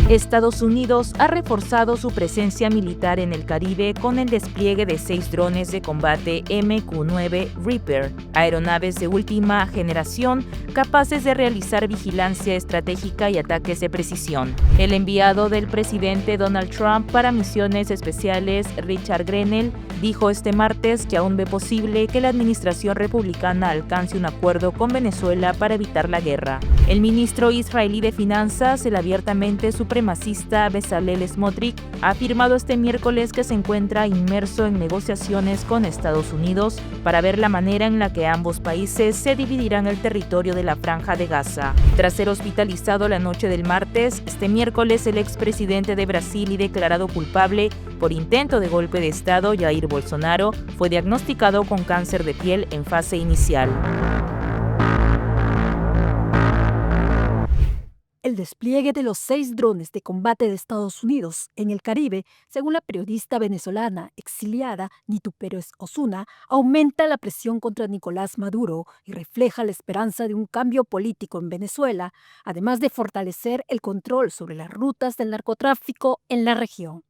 Estados Unidos ha reforzado su presencia militar en el Caribe con el despliegue de 6 drones de combate MQ-9 Reaper, aeronaves de última generación capaces de realizar vigilancia estratégica y ataques de precisión. El enviado del presidente Donald Trump para misiones especiales, Richard Grenell, dijo este martes que aún ve posible que la administración republicana alcance un acuerdo con Venezuela para evitar la guerra. El ministro israelí de Finanzas, el abiertamente supremacista Bezalel Smotrich, ha afirmado este miércoles que se encuentra inmerso en negociaciones con Estados Unidos para ver la manera en la que ambos países se dividirán el territorio de la Franja de Gaza. Tras ser hospitalizado la noche del martes, este miércoles el expresidente de Brasil y declarado culpable por intento de golpe de Estado, Jair Bolsonaro, fue diagnosticado con cáncer de piel en fase inicial. El despliegue de los 6 drones de combate de Estados Unidos en el Caribe, según la periodista venezolana exiliada Nitu Pérez Osuna, aumenta la presión contra Nicolás Maduro y refleja la esperanza de un cambio político en Venezuela, además de fortalecer el control sobre las rutas del narcotráfico en la región.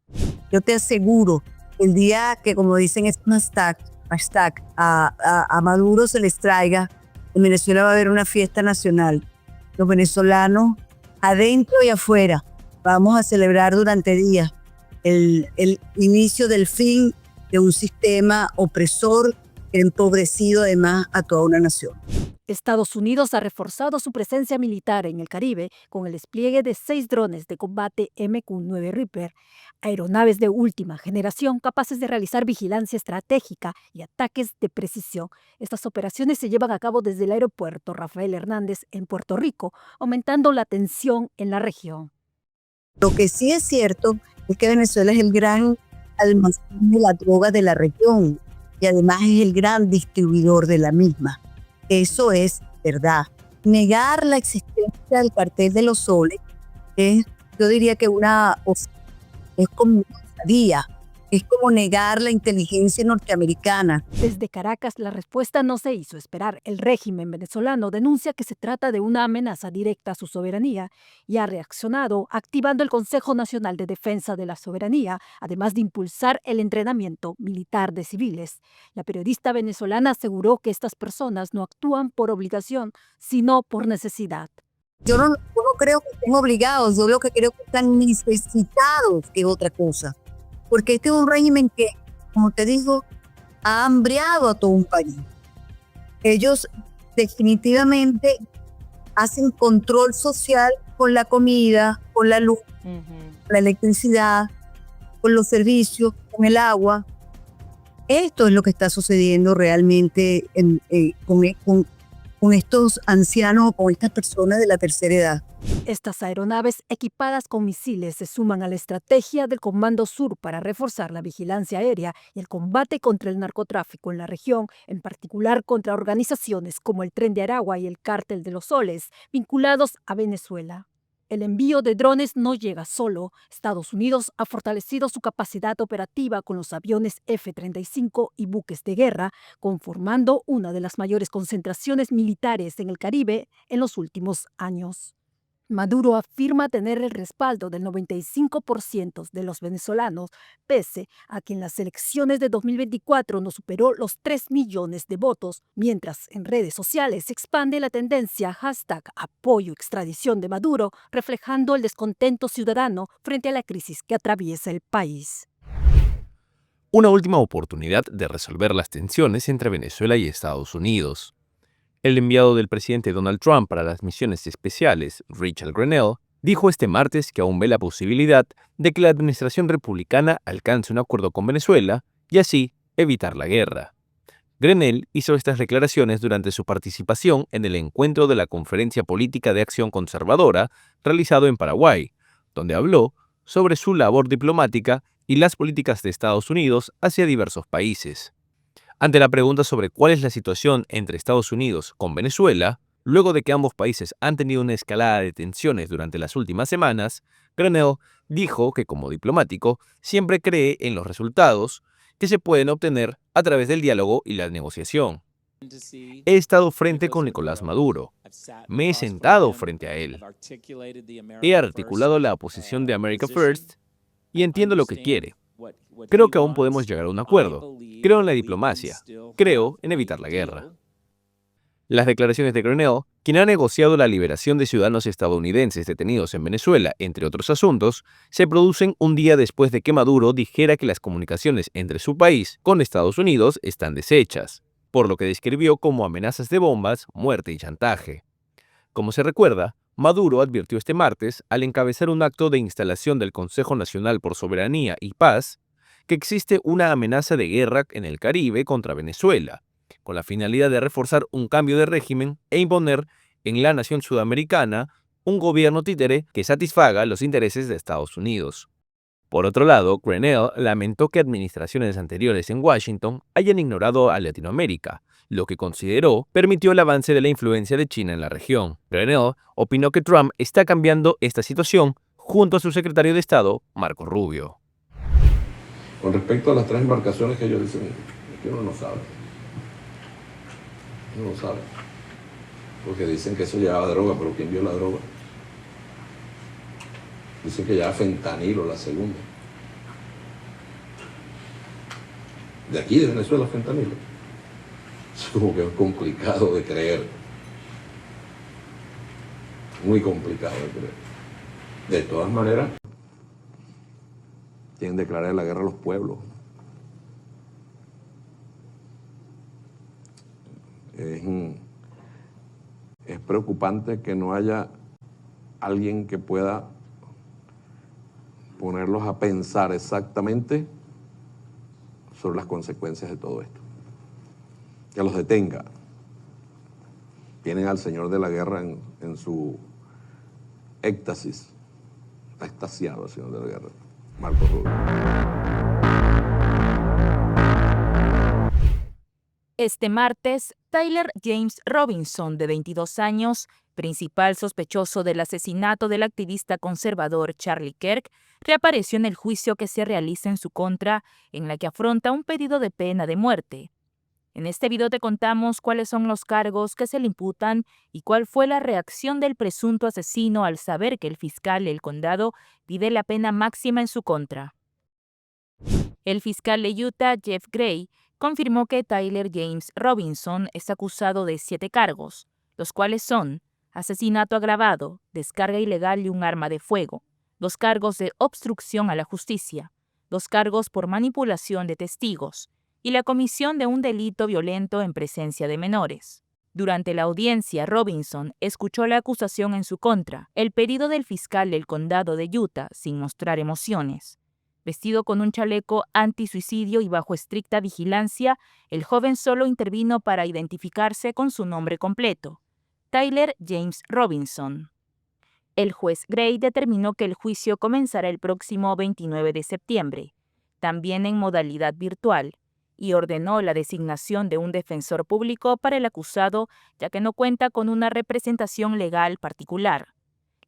Yo te aseguro, el día que, como dicen, es un hashtag a Maduro se les traiga, en Venezuela va a haber una fiesta nacional. Los venezolanos, adentro y afuera, vamos a celebrar durante días el inicio del fin de un sistema opresor que ha empobrecido además a toda una nación. Estados Unidos ha reforzado su presencia militar en el Caribe con el despliegue de 6 drones de combate MQ-9 Reaper, aeronaves de última generación capaces de realizar vigilancia estratégica y ataques de precisión. Estas operaciones se llevan a cabo desde el aeropuerto Rafael Hernández en Puerto Rico, aumentando la tensión en la región. Lo que sí es cierto es que Venezuela es el gran almacén de la droga de la región y además es el gran distribuidor de la misma. Eso es verdad. Negar la existencia del cartel de los soles es, yo diría que es como una osadía, es como negar la inteligencia norteamericana. Desde Caracas, la respuesta no se hizo esperar. El régimen venezolano denuncia que se trata de una amenaza directa a su soberanía y ha reaccionado activando el Consejo Nacional de Defensa de la Soberanía, además de impulsar el entrenamiento militar de civiles. La periodista venezolana aseguró que estas personas no actúan por obligación, sino por necesidad. Yo no creo que estén obligados, yo lo que creo que están necesitados que otra cosa. Porque este es un régimen que, como te digo, ha hambriado a todo un país. Ellos definitivamente hacen control social con la comida, con la luz, la electricidad, con los servicios, con el agua. Esto es lo que está sucediendo realmente con estos ancianos o con estas personas de la tercera edad. Estas aeronaves equipadas con misiles se suman a la estrategia del Comando Sur para reforzar la vigilancia aérea y el combate contra el narcotráfico en la región, en particular contra organizaciones como el Tren de Aragua y el Cártel de los Soles, vinculados a Venezuela. El envío de drones no llega solo. Estados Unidos ha fortalecido su capacidad operativa con los aviones F-35 y buques de guerra, conformando una de las mayores concentraciones militares en el Caribe en los últimos años. Maduro afirma tener el respaldo del 95% de los venezolanos, pese a que en las elecciones de 2024 no superó los 3 millones de votos, mientras en redes sociales se expande la tendencia #apoyo extradición de Maduro, reflejando el descontento ciudadano frente a la crisis que atraviesa el país. Una última oportunidad de resolver las tensiones entre Venezuela y Estados Unidos. El enviado del presidente Donald Trump para las misiones especiales, Richard Grenell, dijo este martes que aún ve la posibilidad de que la administración republicana alcance un acuerdo con Venezuela y así evitar la guerra. Grenell hizo estas declaraciones durante su participación en el encuentro de la Conferencia Política de Acción Conservadora realizado en Paraguay, donde habló sobre su labor diplomática y las políticas de Estados Unidos hacia diversos países. Ante la pregunta sobre cuál es la situación entre Estados Unidos con Venezuela, luego de que ambos países han tenido una escalada de tensiones durante las últimas semanas, Grenell dijo que como diplomático siempre cree en los resultados que se pueden obtener a través del diálogo y la negociación. He estado frente con Nicolás Maduro. Me he sentado frente a él. He articulado la posición de America First y entiendo lo que quiere. Creo que aún podemos llegar a un acuerdo. Creo en la diplomacia. Creo en evitar la guerra. Las declaraciones de Grenell, quien ha negociado la liberación de ciudadanos estadounidenses detenidos en Venezuela, entre otros asuntos, se producen un día después de que Maduro dijera que las comunicaciones entre su país con Estados Unidos están deshechas, por lo que describió como amenazas de bombas, muerte y chantaje. Como se recuerda, Maduro advirtió este martes, al encabezar un acto de instalación del Consejo Nacional por Soberanía y Paz, que existe una amenaza de guerra en el Caribe contra Venezuela, con la finalidad de reforzar un cambio de régimen e imponer en la nación sudamericana un gobierno títere que satisfaga los intereses de Estados Unidos. Por otro lado, Grenell lamentó que administraciones anteriores en Washington hayan ignorado a Latinoamérica, lo que consideró permitió el avance de la influencia de China en la región. Grenell opinó que Trump está cambiando esta situación junto a su secretario de Estado, Marco Rubio. Con respecto a las 3 embarcaciones que ellos dicen, es que uno no sabe. Uno no sabe. Porque dicen que eso llevaba droga, pero ¿quién vio la droga? Dicen que llevaba fentanilo la segunda. De aquí, de Venezuela, fentanilo. Es como que es complicado de creer. Muy complicado de creer. De todas maneras, quieren declarar la guerra a los pueblos. Es preocupante que no haya alguien que pueda ponerlos a pensar exactamente sobre las consecuencias de todo esto. Que los detenga. Tienen al señor de la guerra en su éxtasis. Está extasiado el señor de la guerra, Marco Rubio. Este martes, Tyler James Robinson, de 22 años, principal sospechoso del asesinato del activista conservador Charlie Kirk, reapareció en el juicio que se realiza en su contra, en la que afronta un pedido de pena de muerte. En este video te contamos cuáles son los cargos que se le imputan y cuál fue la reacción del presunto asesino al saber que el fiscal del condado pide la pena máxima en su contra. El fiscal de Utah, Jeff Gray, confirmó que Tyler James Robinson es acusado de 7 cargos, los cuales son asesinato agravado, descarga ilegal de un arma de fuego, 2 cargos de obstrucción a la justicia, 2 cargos por manipulación de testigos y la comisión de un delito violento en presencia de menores. Durante la audiencia, Robinson escuchó la acusación en su contra, el pedido del fiscal del condado de Utah, sin mostrar emociones. Vestido con un chaleco antisuicidio y bajo estricta vigilancia, el joven solo intervino para identificarse con su nombre completo, Tyler James Robinson. El juez Gray determinó que el juicio comenzará el próximo 29 de septiembre, también en modalidad virtual, y ordenó la designación de un defensor público para el acusado, ya que no cuenta con una representación legal particular.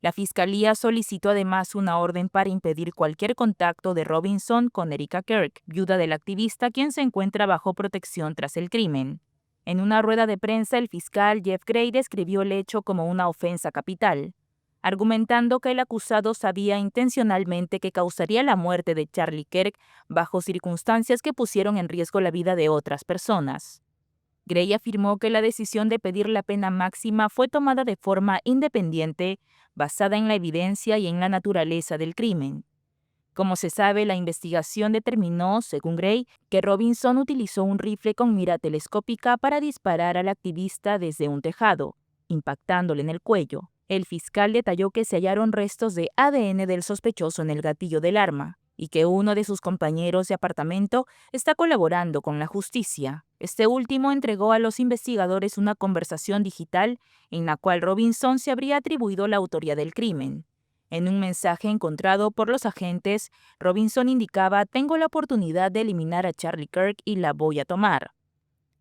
La fiscalía solicitó además una orden para impedir cualquier contacto de Robinson con Erika Kirk, viuda del activista, quien se encuentra bajo protección tras el crimen. En una rueda de prensa, el fiscal Jeff Gray describió el hecho como una ofensa capital, argumentando que el acusado sabía intencionalmente que causaría la muerte de Charlie Kirk bajo circunstancias que pusieron en riesgo la vida de otras personas. Gray afirmó que la decisión de pedir la pena máxima fue tomada de forma independiente, basada en la evidencia y en la naturaleza del crimen. Como se sabe, la investigación determinó, según Gray, que Robinson utilizó un rifle con mira telescópica para disparar al activista desde un tejado, impactándole en el cuello. El fiscal detalló que se hallaron restos de ADN del sospechoso en el gatillo del arma y que uno de sus compañeros de apartamento está colaborando con la justicia. Este último entregó a los investigadores una conversación digital en la cual Robinson se habría atribuido la autoría del crimen. En un mensaje encontrado por los agentes, Robinson indicaba: «Tengo la oportunidad de eliminar a Charlie Kirk y la voy a tomar».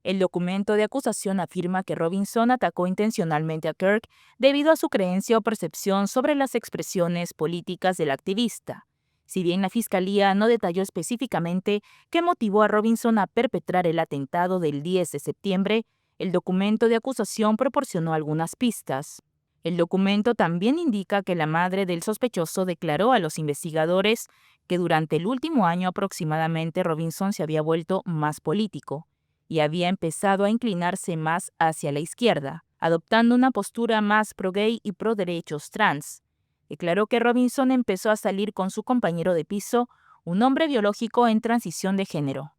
El documento de acusación afirma que Robinson atacó intencionalmente a Kirk debido a su creencia o percepción sobre las expresiones políticas del activista. Si bien la fiscalía no detalló específicamente qué motivó a Robinson a perpetrar el atentado del 10 de septiembre, El documento de acusación proporcionó algunas pistas. El documento también indica que la madre del sospechoso declaró a los investigadores que durante el último año aproximadamente Robinson se había vuelto más político y había empezado a inclinarse más hacia la izquierda, adoptando una postura más pro-gay y pro-derechos trans. Declaró que Robinson empezó a salir con su compañero de piso, un hombre biológico en transición de género.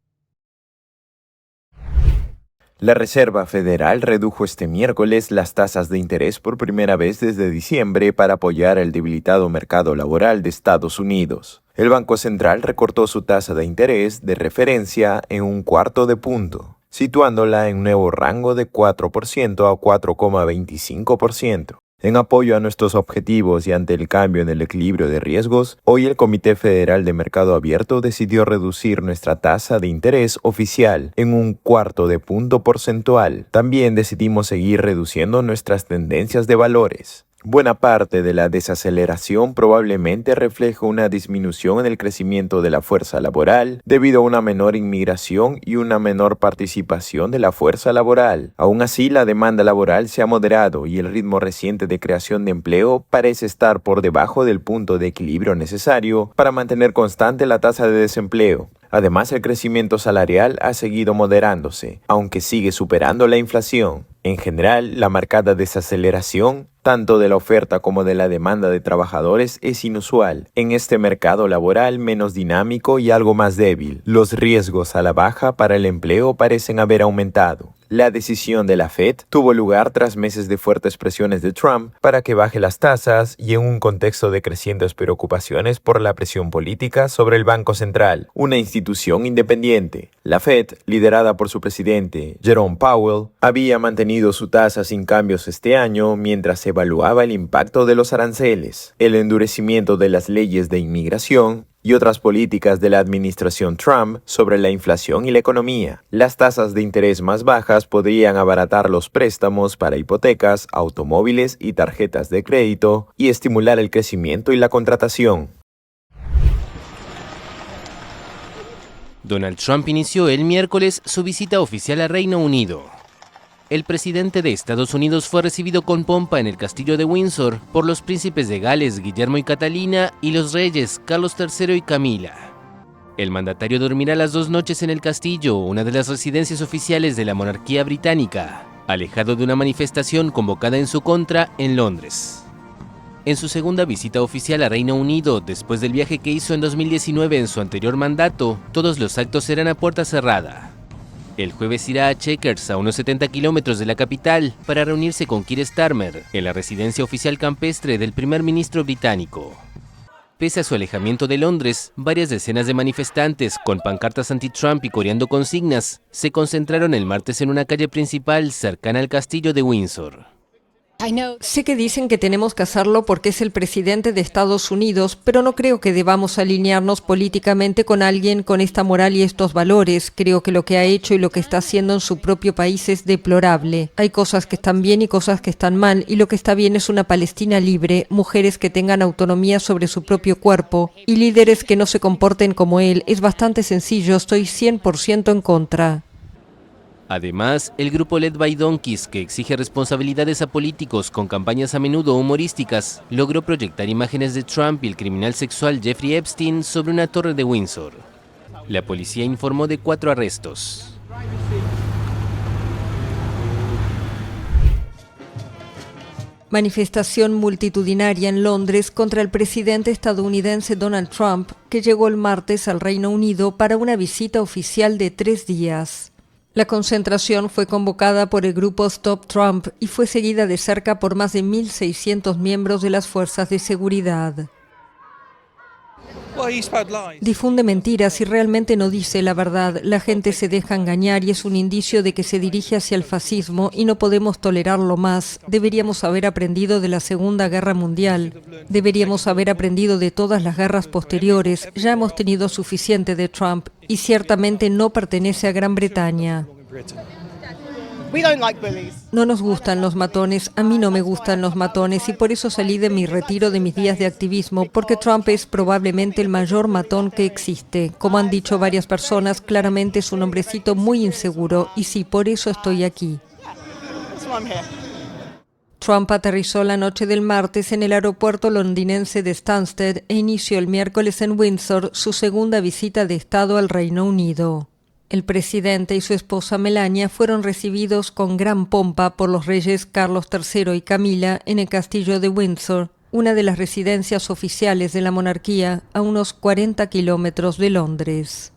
La Reserva Federal redujo este miércoles las tasas de interés por primera vez desde diciembre para apoyar el debilitado mercado laboral de Estados Unidos. El Banco Central recortó su tasa de interés de referencia en 1/4 punto, situándola en un nuevo rango de 4% a 4,25%. En apoyo a nuestros objetivos y ante el cambio en el equilibrio de riesgos, hoy el Comité Federal de Mercado Abierto decidió reducir nuestra tasa de interés oficial en 1/4 punto porcentual. También decidimos seguir reduciendo nuestras tendencias de valores. Buena parte de la desaceleración probablemente refleja una disminución en el crecimiento de la fuerza laboral debido a una menor inmigración y una menor participación de la fuerza laboral. Aún así, la demanda laboral se ha moderado y el ritmo reciente de creación de empleo parece estar por debajo del punto de equilibrio necesario para mantener constante la tasa de desempleo. Además, el crecimiento salarial ha seguido moderándose, aunque sigue superando la inflación. En general, la marcada desaceleración, tanto de la oferta como de la demanda de trabajadores, es inusual. En este mercado laboral menos dinámico y algo más débil, los riesgos a la baja para el empleo parecen haber aumentado. La decisión de la Fed tuvo lugar tras meses de fuertes presiones de Trump para que baje las tasas y en un contexto de crecientes preocupaciones por la presión política sobre el Banco Central, una institución independiente. La Fed, liderada por su presidente, Jerome Powell, había mantenido su tasa sin cambios este año mientras se evaluaba el impacto de los aranceles, el endurecimiento de las leyes de inmigración y otras políticas de la administración Trump sobre la inflación y la economía. Las tasas de interés más bajas podrían abaratar los préstamos para hipotecas, automóviles y tarjetas de crédito y estimular el crecimiento y la contratación. Donald Trump inició el miércoles su visita oficial a Reino Unido. El presidente de Estados Unidos fue recibido con pompa en el castillo de Windsor por los príncipes de Gales, Guillermo y Catalina, y los reyes Carlos III y Camila. El mandatario dormirá las 2 noches en el castillo, una de las residencias oficiales de la monarquía británica, alejado de una manifestación convocada en su contra en Londres. En su segunda visita oficial a Reino Unido, después del viaje que hizo en 2019 en su anterior mandato, todos los actos serán a puerta cerrada. El jueves irá a Chequers, a unos 70 kilómetros de la capital, para reunirse con Keir Starmer, en la residencia oficial campestre del primer ministro británico. Pese a su alejamiento de Londres, varias decenas de manifestantes, con pancartas anti-Trump y coreando consignas, se concentraron el martes en una calle principal cercana al castillo de Windsor. Sé que dicen que tenemos que hacerlo porque es el presidente de Estados Unidos, pero no creo que debamos alinearnos políticamente con alguien con esta moral y estos valores. Creo que lo que ha hecho y lo que está haciendo en su propio país es deplorable. Hay cosas que están bien y cosas que están mal, y lo que está bien es una Palestina libre, mujeres que tengan autonomía sobre su propio cuerpo y líderes que no se comporten como él. Es bastante sencillo, estoy 100% en contra. Además, el grupo Led by Donkeys, que exige responsabilidades a políticos con campañas a menudo humorísticas, logró proyectar imágenes de Trump y el criminal sexual Jeffrey Epstein sobre una torre de Windsor. La policía informó de 4 arrestos. Manifestación multitudinaria en Londres contra el presidente estadounidense Donald Trump, que llegó el martes al Reino Unido para una visita oficial de 3 días. La concentración fue convocada por el grupo Stop Trump y fue seguida de cerca por más de 1.600 miembros de las fuerzas de seguridad. Difunde mentiras y realmente no dice la verdad. La gente se deja engañar y es un indicio de que se dirige hacia el fascismo y no podemos tolerarlo más. Deberíamos haber aprendido de la Segunda Guerra Mundial. Deberíamos haber aprendido de todas las guerras posteriores. Ya hemos tenido suficiente de Trump y ciertamente no pertenece a Gran Bretaña. No nos gustan los matones, a mí no me gustan los matones y por eso salí de mi retiro de mis días de activismo, porque Trump es probablemente el mayor matón que existe. Como han dicho varias personas, claramente es un hombrecito muy inseguro y sí, por eso estoy aquí. Trump aterrizó la noche del martes en el aeropuerto londinense de Stansted e inició el miércoles en Windsor su segunda visita de Estado al Reino Unido. El presidente y su esposa Melania fueron recibidos con gran pompa por los reyes Carlos III y Camila en el castillo de Windsor, una de las residencias oficiales de la monarquía a unos 40 kilómetros de Londres.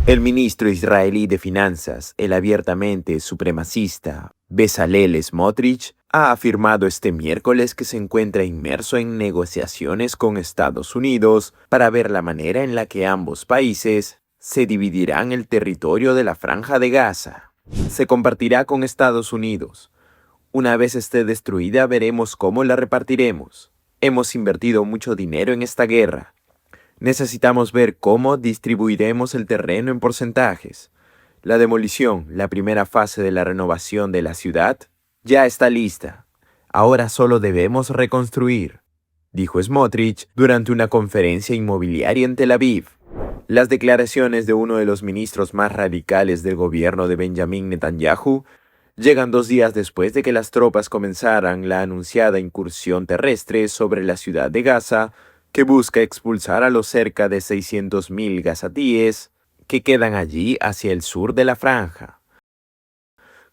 El ministro israelí de Finanzas, el abiertamente supremacista Bezalel Smotrich, ha afirmado este miércoles que se encuentra inmerso en negociaciones con Estados Unidos para ver la manera en la que ambos países se dividirán el territorio de la Franja de Gaza. Se compartirá con Estados Unidos. Una vez esté destruida, veremos cómo la repartiremos. Hemos invertido mucho dinero en esta guerra. Necesitamos ver cómo distribuiremos el terreno en porcentajes. La demolición, la primera fase de la renovación de la ciudad, ya está lista. Ahora solo debemos reconstruir, dijo Smotrich durante una conferencia inmobiliaria en Tel Aviv. Las declaraciones de uno de los ministros más radicales del gobierno de Benjamin Netanyahu llegan 2 días después de que las tropas comenzaran la anunciada incursión terrestre sobre la ciudad de Gaza, que busca expulsar a los cerca de 600.000 gazatíes que quedan allí hacia el sur de la franja.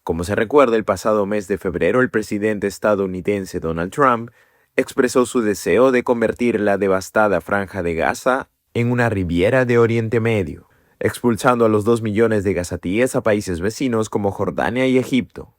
Como se recuerda, el pasado mes de febrero el presidente estadounidense Donald Trump expresó su deseo de convertir la devastada franja de Gaza en una riviera de Oriente Medio, expulsando a los 2 millones de gazatíes a países vecinos como Jordania y Egipto.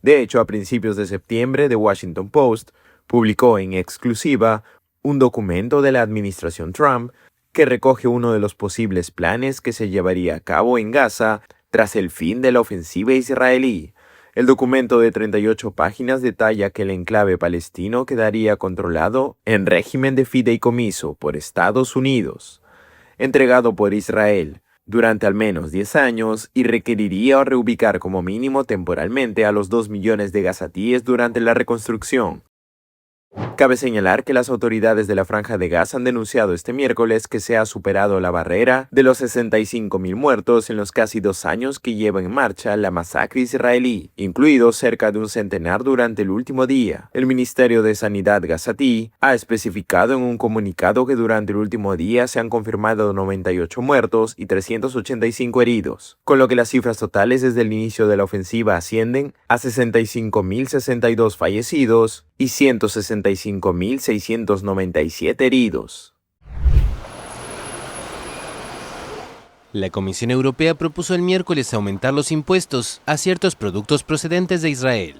De hecho, a principios de septiembre, The Washington Post publicó en exclusiva un documento de la administración Trump que recoge uno de los posibles planes que se llevaría a cabo en Gaza tras el fin de la ofensiva israelí. El documento de 38 páginas detalla que el enclave palestino quedaría controlado en régimen de fideicomiso por Estados Unidos, entregado por Israel durante al menos 10 años y requeriría reubicar como mínimo temporalmente a los 2 millones de gazatíes durante la reconstrucción. Cabe señalar que las autoridades de la Franja de Gaza han denunciado este miércoles que se ha superado la barrera de los 65.000 muertos en los casi 2 años que lleva en marcha la masacre israelí, incluidos cerca de un centenar durante el último día. El Ministerio de Sanidad gazatí ha especificado en un comunicado que durante el último día se han confirmado 98 muertos y 385 heridos, con lo que las cifras totales desde el inicio de la ofensiva ascienden a 65.062 fallecidos y 165.697 heridos. La Comisión Europea propuso el miércoles aumentar los impuestos a ciertos productos procedentes de Israel.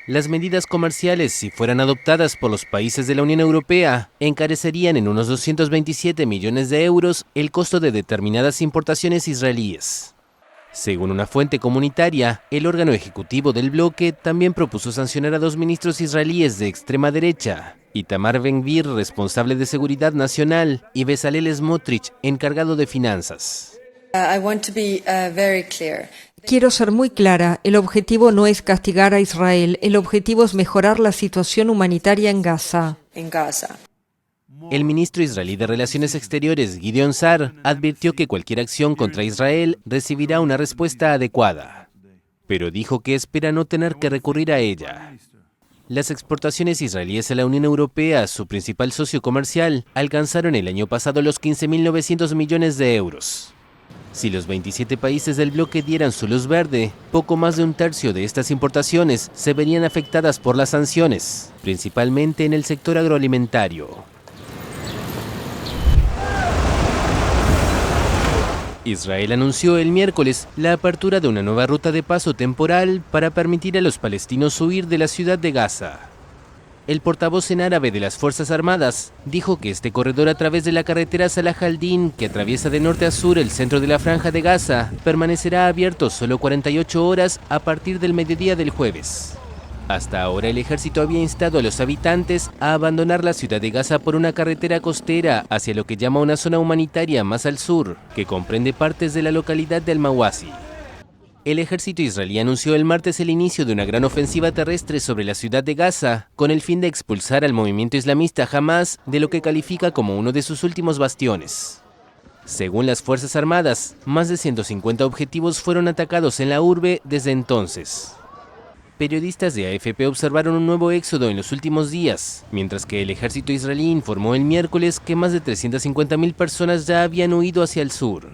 Las medidas comerciales, si fueran adoptadas por los países de la Unión Europea, encarecerían en unos 227 millones de euros el costo de determinadas importaciones israelíes. Según una fuente comunitaria, el órgano ejecutivo del bloque también propuso sancionar a 2 ministros israelíes de extrema derecha, Itamar Ben-Gvir, responsable de seguridad nacional, y Bezalel Smotrich, encargado de finanzas. Quiero ser muy clara, el objetivo no es castigar a Israel, el objetivo es mejorar la situación humanitaria en Gaza. El ministro israelí de Relaciones Exteriores, Gideon Sa'ar, advirtió que cualquier acción contra Israel recibirá una respuesta adecuada, pero dijo que espera no tener que recurrir a ella. Las exportaciones israelíes a la Unión Europea, su principal socio comercial, alcanzaron el año pasado los 15.900 millones de euros. Si los 27 países del bloque dieran su luz verde, poco más de un tercio de estas importaciones se verían afectadas por las sanciones, principalmente en el sector agroalimentario. Israel anunció el miércoles la apertura de una nueva ruta de paso temporal para permitir a los palestinos huir de la ciudad de Gaza. El portavoz en árabe de las Fuerzas Armadas dijo que este corredor a través de la carretera Salah al-Din, que atraviesa de norte a sur el centro de la Franja de Gaza, permanecerá abierto solo 48 horas a partir del mediodía del jueves. Hasta ahora el ejército había instado a los habitantes a abandonar la ciudad de Gaza por una carretera costera hacia lo que llama una zona humanitaria más al sur, que comprende partes de la localidad de Al-Mawasi. El ejército israelí anunció el martes el inicio de una gran ofensiva terrestre sobre la ciudad de Gaza, con el fin de expulsar al movimiento islamista Hamas de lo que califica como uno de sus últimos bastiones. Según las Fuerzas Armadas, más de 150 objetivos fueron atacados en la urbe desde entonces. Periodistas de AFP observaron un nuevo éxodo en los últimos días, mientras que el ejército israelí informó el miércoles que más de 350.000 personas ya habían huido hacia el sur.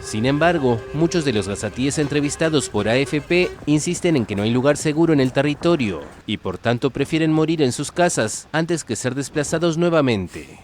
Sin embargo, muchos de los gazatíes entrevistados por AFP insisten en que no hay lugar seguro en el territorio y por tanto prefieren morir en sus casas antes que ser desplazados nuevamente.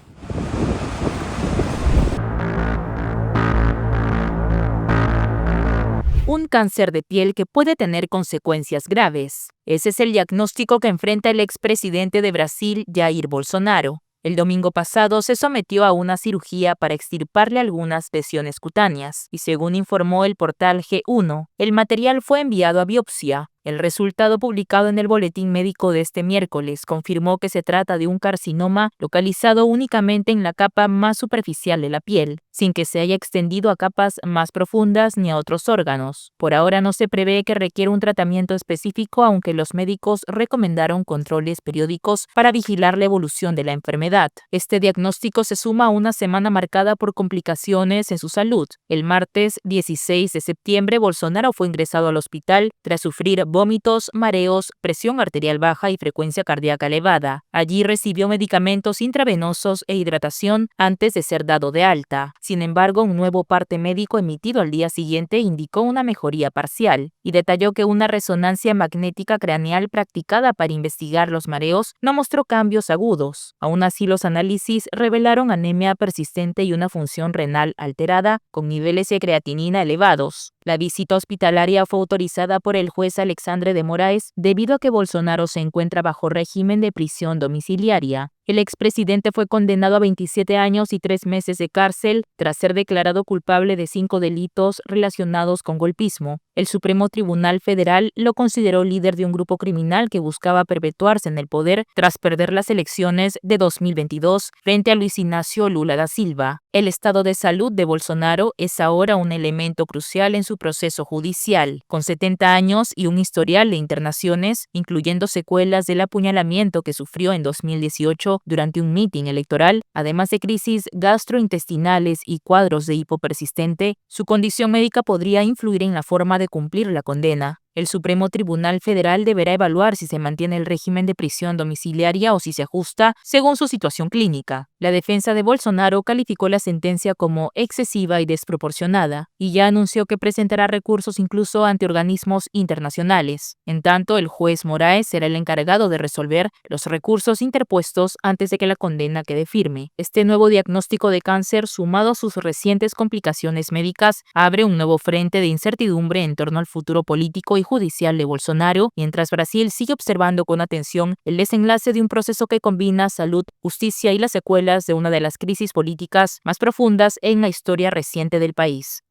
Un cáncer de piel que puede tener consecuencias graves. Ese es el diagnóstico que enfrenta el expresidente de Brasil, Jair Bolsonaro. El domingo pasado se sometió a una cirugía para extirparle algunas lesiones cutáneas y según informó el portal G1, el material fue enviado a biopsia. El resultado publicado en el boletín médico de este miércoles confirmó que se trata de un carcinoma localizado únicamente en la capa más superficial de la piel, sin que se haya extendido a capas más profundas ni a otros órganos. Por ahora no se prevé que requiera un tratamiento específico, aunque los médicos recomendaron controles periódicos para vigilar la evolución de la enfermedad. Este diagnóstico se suma a una semana marcada por complicaciones en su salud. El martes 16 de septiembre, Bolsonaro fue ingresado al hospital tras sufrir vómitos, mareos, presión arterial baja y frecuencia cardíaca elevada. Allí recibió medicamentos intravenosos e hidratación antes de ser dado de alta. Sin embargo, un nuevo parte médico emitido al día siguiente indicó una mejoría parcial y detalló que una resonancia magnética craneal practicada para investigar los mareos no mostró cambios agudos. Aún así, los análisis revelaron anemia persistente y una función renal alterada con niveles de creatinina elevados. La visita hospitalaria fue autorizada por el juez Alexandre de Moraes debido a que Bolsonaro se encuentra bajo régimen de prisión domiciliaria. El expresidente fue condenado a 27 años y 3 meses de cárcel tras ser declarado culpable de 5 delitos relacionados con golpismo. El Supremo Tribunal Federal lo consideró líder de un grupo criminal que buscaba perpetuarse en el poder tras perder las elecciones de 2022 frente a Luis Ignacio Lula da Silva. El estado de salud de Bolsonaro es ahora un elemento crucial en su proceso judicial. Con 70 años y un historial de internaciones, incluyendo secuelas del apuñalamiento que sufrió en 2018 durante un mitin electoral, además de crisis gastrointestinales y cuadros de hipo persistente, su condición médica podría influir en la forma de cumplir la condena. El Supremo Tribunal Federal deberá evaluar si se mantiene el régimen de prisión domiciliaria o si se ajusta según su situación clínica. La defensa de Bolsonaro calificó la sentencia como excesiva y desproporcionada y ya anunció que presentará recursos incluso ante organismos internacionales. En tanto, el juez Moraes será el encargado de resolver los recursos interpuestos antes de que la condena quede firme. Este nuevo diagnóstico de cáncer, sumado a sus recientes complicaciones médicas, abre un nuevo frente de incertidumbre en torno al futuro político y judicial de Bolsonaro, mientras Brasil sigue observando con atención el desenlace de un proceso que combina salud, justicia y las secuelas de una de las crisis políticas más profundas en la historia reciente del país.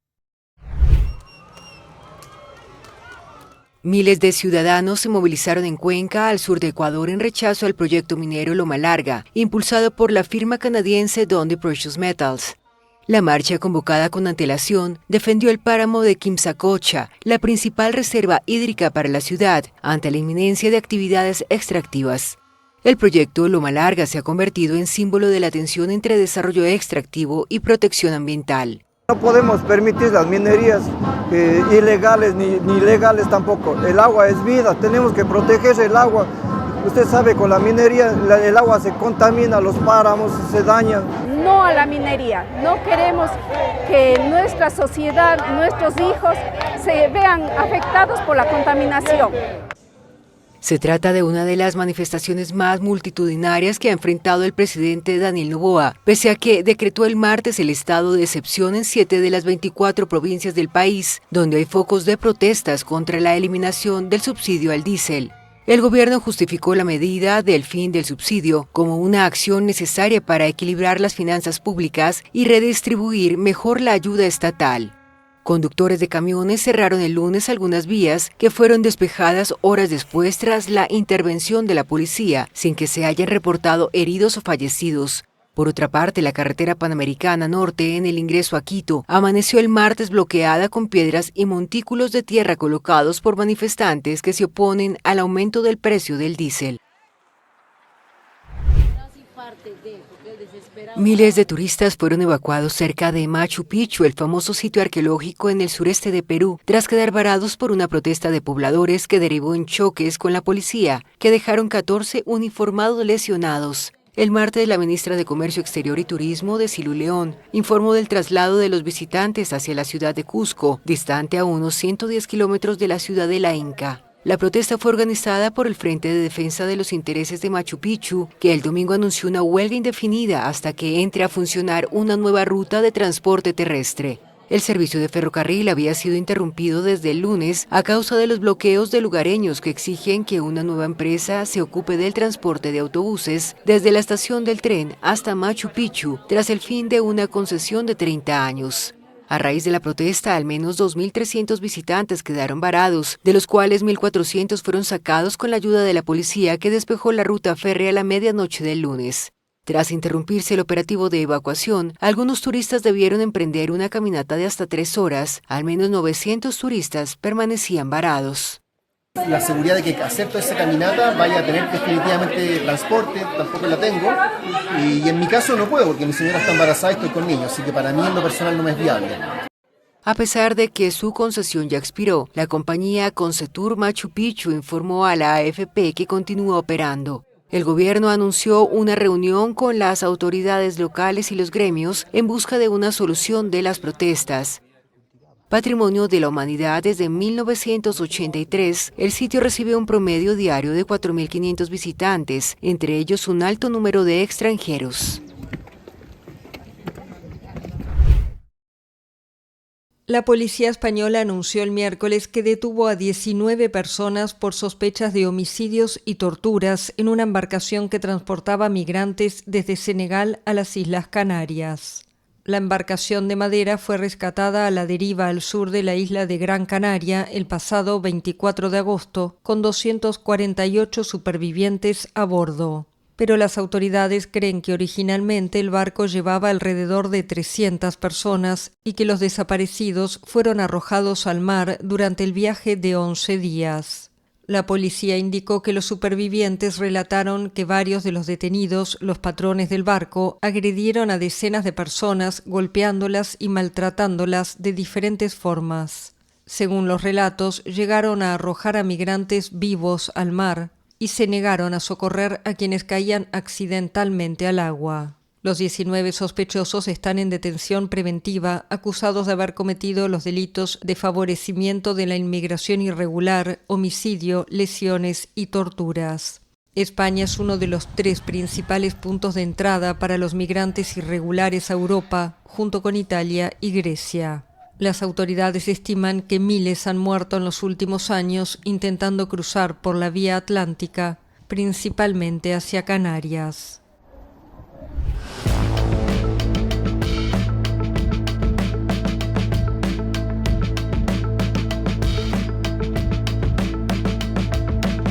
Miles de ciudadanos se movilizaron en Cuenca, al sur de Ecuador, en rechazo al proyecto minero Loma Larga, impulsado por la firma canadiense Dundee Precious Metals. La marcha, convocada con antelación, defendió el páramo de Quimsacocha, la principal reserva hídrica para la ciudad, ante la inminencia de actividades extractivas. El proyecto Loma Larga se ha convertido en símbolo de la tensión entre desarrollo extractivo y protección ambiental. No podemos permitir las minerías ilegales ni legales tampoco. El agua es vida, tenemos que proteger el agua. Usted sabe, con la minería el agua se contamina, los páramos se dañan. No a la minería, no queremos que nuestra sociedad, nuestros hijos se vean afectados por la contaminación. Se trata de una de las manifestaciones más multitudinarias que ha enfrentado el presidente Daniel Noboa, pese a que decretó el martes el estado de excepción en 7 de las 24 provincias del país, donde hay focos de protestas contra la eliminación del subsidio al diésel. El gobierno justificó la medida del fin del subsidio como una acción necesaria para equilibrar las finanzas públicas y redistribuir mejor la ayuda estatal. Conductores de camiones cerraron el lunes algunas vías que fueron despejadas horas después tras la intervención de la policía, sin que se hayan reportado heridos o fallecidos. Por otra parte, la carretera Panamericana Norte en el ingreso a Quito amaneció el martes bloqueada con piedras y montículos de tierra colocados por manifestantes que se oponen al aumento del precio del diésel. Miles de turistas fueron evacuados cerca de Machu Picchu, el famoso sitio arqueológico en el sureste de Perú, tras quedar varados por una protesta de pobladores que derivó en choques con la policía, que dejaron 14 uniformados lesionados. El martes, la ministra de Comercio Exterior y Turismo, Desilu León, informó del traslado de los visitantes hacia la ciudad de Cusco, distante a unos 110 kilómetros de la ciudadela Inca. La protesta fue organizada por el Frente de Defensa de los Intereses de Machu Picchu, que el domingo anunció una huelga indefinida hasta que entre a funcionar una nueva ruta de transporte terrestre. El servicio de ferrocarril había sido interrumpido desde el lunes a causa de los bloqueos de lugareños que exigen que una nueva empresa se ocupe del transporte de autobuses desde la estación del tren hasta Machu Picchu, tras el fin de una concesión de 30 años. A raíz de la protesta, al menos 2.300 visitantes quedaron varados, de los cuales 1.400 fueron sacados con la ayuda de la policía, que despejó la ruta férrea a la medianoche del lunes. Tras interrumpirse el operativo de evacuación, algunos turistas debieron emprender una caminata de hasta 3 horas. Al menos 900 turistas permanecían varados. La seguridad de que hacer toda esa caminata vaya a tener definitivamente transporte, tampoco la tengo, y en mi caso no puedo porque mi señora está embarazada y estoy con niños, así que para mí en lo personal no me es viable. A pesar de que su concesión ya expiró, la compañía Concetour Machu Picchu informó a la AFP que continúa operando. El gobierno anunció una reunión con las autoridades locales y los gremios en busca de una solución de las protestas. Patrimonio de la Humanidad desde 1983, el sitio recibe un promedio diario de 4.500 visitantes, entre ellos un alto número de extranjeros. La policía española anunció el miércoles que detuvo a 19 personas por sospechas de homicidios y torturas en una embarcación que transportaba migrantes desde Senegal a las Islas Canarias. La embarcación de madera fue rescatada a la deriva al sur de la isla de Gran Canaria el pasado 24 de agosto, con 248 supervivientes a bordo. Pero las autoridades creen que originalmente el barco llevaba alrededor de 300 personas y que los desaparecidos fueron arrojados al mar durante el viaje de 11 días. La policía indicó que los supervivientes relataron que varios de los detenidos, los patrones del barco, agredieron a decenas de personas, golpeándolas y maltratándolas de diferentes formas. Según los relatos, llegaron a arrojar a migrantes vivos al mar y se negaron a socorrer a quienes caían accidentalmente al agua. Los 19 sospechosos están en detención preventiva, acusados de haber cometido los delitos de favorecimiento de la inmigración irregular, homicidio, lesiones y torturas. España es uno de los 3 principales puntos de entrada para los migrantes irregulares a Europa, junto con Italia y Grecia. Las autoridades estiman que miles han muerto en los últimos años intentando cruzar por la vía atlántica, principalmente hacia Canarias.